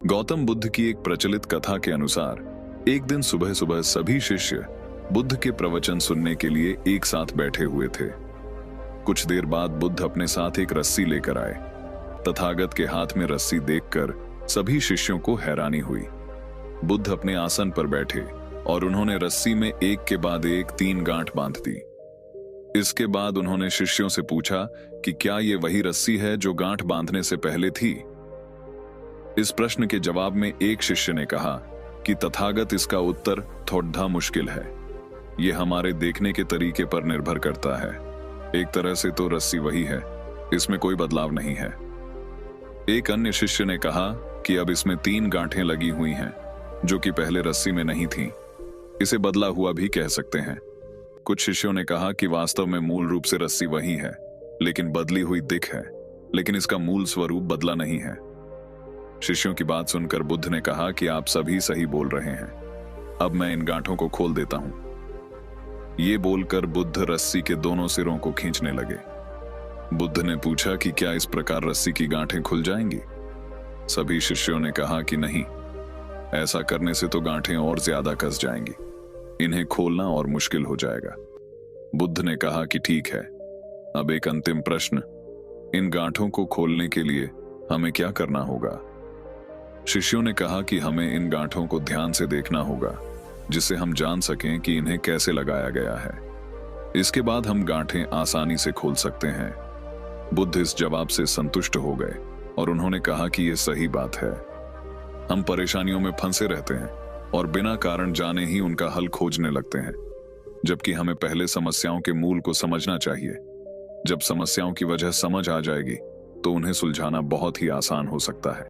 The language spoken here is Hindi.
गौतम बुद्ध की एक प्रचलित कथा के अनुसार एक दिन सुबह सुबह सभी शिष्य बुद्ध के प्रवचन सुनने के लिए एक साथ बैठे हुए थे। कुछ देर बाद बुद्ध अपने साथ एक रस्सी लेकर आए। तथागत के हाथ में रस्सी देखकर सभी शिष्यों को हैरानी हुई। बुद्ध अपने आसन पर बैठे और उन्होंने रस्सी में एक के बाद एक 3 गांठ बांध दी। इसके बाद उन्होंने शिष्यों से पूछा कि क्या ये वही रस्सी है जो गांठ बांधने से पहले थी। इस प्रश्न के जवाब में एक शिष्य ने कहा कि तथागत, इसका उत्तर थोड़ा मुश्किल है। ये हमारे देखने के तरीके पर निर्भर करता है। एक तरह से तो रस्सी वही है, इसमें कोई बदलाव नहीं है। एक अन्य शिष्य ने कहा कि अब इसमें 3 गांठें लगी हुई हैं जो कि पहले रस्सी में नहीं थीं। इसे बदला हुआ भी कह सकते हैं। कुछ शिष्यों ने कहा कि वास्तव में मूल रूप से रस्सी वही है, लेकिन बदली हुई दिख है, लेकिन इसका मूल स्वरूप बदला नहीं है। शिष्यों की बात सुनकर बुद्ध ने कहा कि आप सभी सही बोल रहे हैं, अब मैं इन गांठों को खोल देता हूं। ये बोलकर बुद्ध रस्सी के दोनों सिरों को खींचने लगे। बुद्ध ने पूछा कि क्या इस प्रकार रस्सी की गांठें खुल जाएंगी? सभी शिष्यों ने कहा कि नहीं, ऐसा करने से तो गांठें और ज्यादा कस जाएंगी, इन्हें खोलना और मुश्किल हो जाएगा। बुद्ध ने कहा कि ठीक है, अब एक अंतिम प्रश्न, इन गांठों को खोलने के लिए हमें क्या करना होगा? शिष्यों ने कहा कि हमें इन गांठों को ध्यान से देखना होगा, जिससे हम जान सकें कि इन्हें कैसे लगाया गया है। इसके बाद हम गांठें आसानी से खोल सकते हैं। बुद्ध इस जवाब से संतुष्ट हो गए और उन्होंने कहा कि यह सही बात है। हम परेशानियों में फंसे रहते हैं और बिना कारण जाने ही उनका हल खोजने लगते हैं, जबकि हमें पहले समस्याओं के मूल को समझना चाहिए। जब समस्याओं की वजह समझ आ जाएगी तो उन्हें सुलझाना बहुत ही आसान हो सकता है।